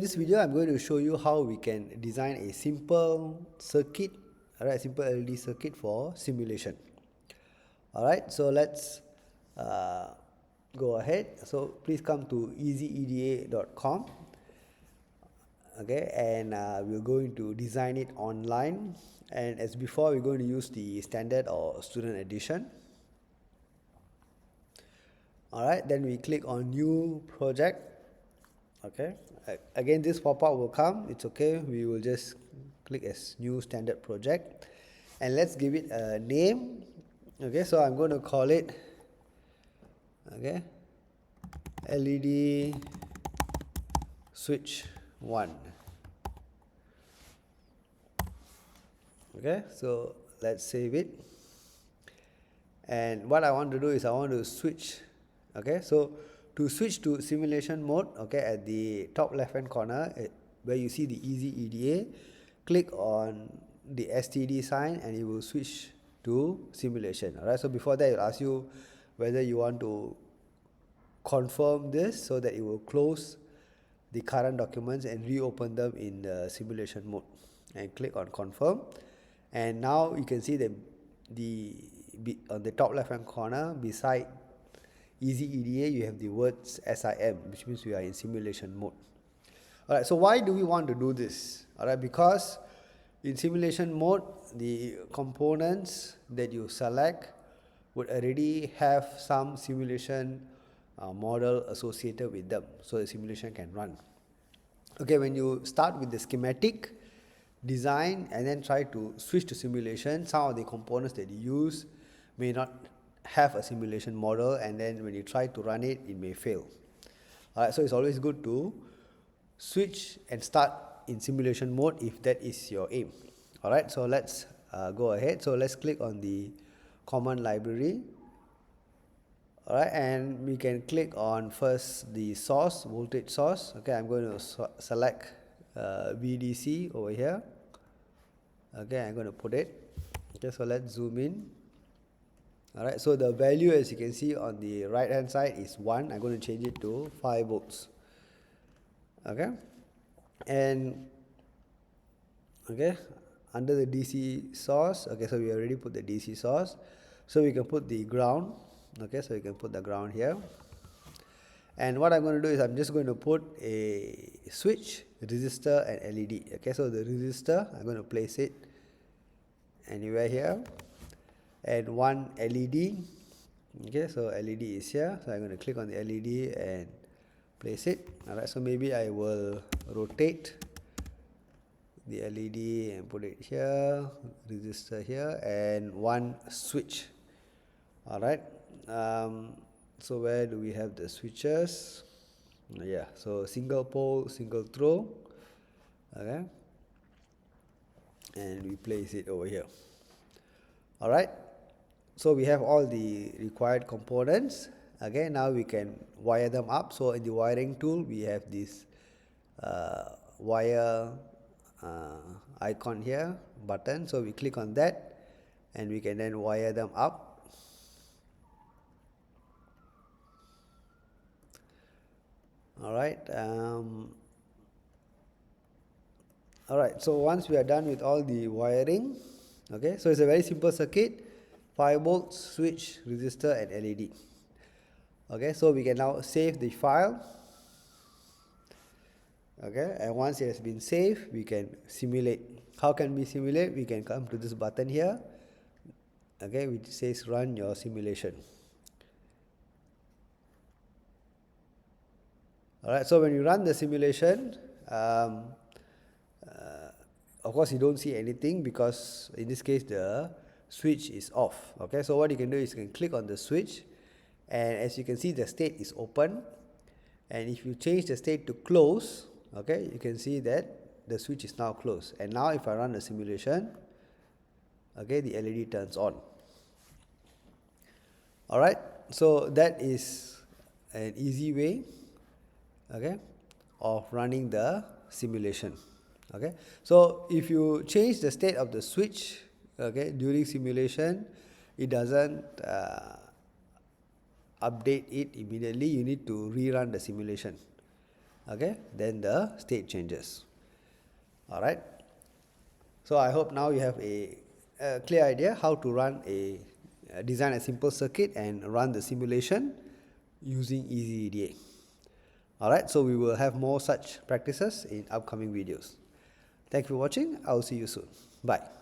In this video, I'm going to show you how we can design a simple circuit, alright, simple LED circuit for simulation. Alright, so let's go ahead. So please come to EasyEDA.com. Okay, and we're going to design it online. And as before, we're going to use the standard or student edition. Alright, then we click on new project. Okay, again this pop-up will come. It's okay, we will just click as new standard project and let's give it a name. Okay, so I'm going to call it, okay, LED switch 1. Okay, so let's save it. And what I want to do is I want to switch. Okay, so to switch to simulation mode, okay, at the top left hand corner where you see the EasyEDA, click on the STD sign and it will switch to simulation. Alright, so before that it will ask you whether you want to confirm this so that it will close the current documents and reopen them in the simulation mode, and click on confirm. And now you can see that on the top left hand corner beside EasyEDA you have the words SIM, which means we are in simulation mode. Alright, so why do we want to do this? Alright, because in simulation mode the components that you select would already have some simulation model associated with them, so the simulation can run. Okay, when you start with the schematic design and then try to switch to simulation, some of the components that you use may not have a simulation model, and then when you try to run it, it may fail. Alright, so it's always good to switch and start in simulation mode if that is your aim. Alright, so let's go ahead. So let's click on the common library. Alright, and we can click on first the source, voltage source. Okay, I'm going to select VDC over here. Okay, I'm going to put it. Okay, so let's zoom in. Alright, so the value, as you can see on the right hand side, is 1. I'm going to change it to 5 volts. Okay, and okay, under the DC source, okay, so we already put the DC source, so we can put the ground. Okay, so you can put the ground here, and what I'm going to do is I'm just going to put a switch, resistor and LED. Okay, so the resistor, I'm going to place it anywhere here, and one LED. Okay, so LED is here, so I'm going to click on the LED and place it. Alright, so maybe I will rotate the LED and put it here, resistor here, and one switch. Alright, so where do we have the switches? Yeah, so single pole, single throw. Okay, and we place it over here. Alright, so we have all the required components. Okay, now we can wire them up. So in the wiring tool we have this wire icon here, button, so we click on that and we can then wire them up. Alright, alright, so once we are done with all the wiring, okay, so it's a very simple circuit, 5 volts, switch, resistor and LED. Okay, so we can now save the file. Okay, and once it has been saved, we can simulate. How can we simulate? We can come to this button here, okay, which says run your simulation. Alright, so when you run the simulation, of course you don't see anything because in this case the switch is off. Okay, so what you can do is you can click on the switch, and as you can see the state is open, and if you change the state to close, okay, you can see that the switch is now closed. And now if I run the simulation, okay, the LED turns on. Alright, so that is an easy way, okay, of running the simulation. Okay, so if you change the state of the switch, okay, during simulation, it doesn't update it immediately. You need to rerun the simulation. okay, then the state changes. All right. So I hope now you have a clear idea how to run design a simple circuit and run the simulation using EasyEDA. Alright, so we will have more such practices in upcoming videos. Thank you for watching. I will see you soon. Bye.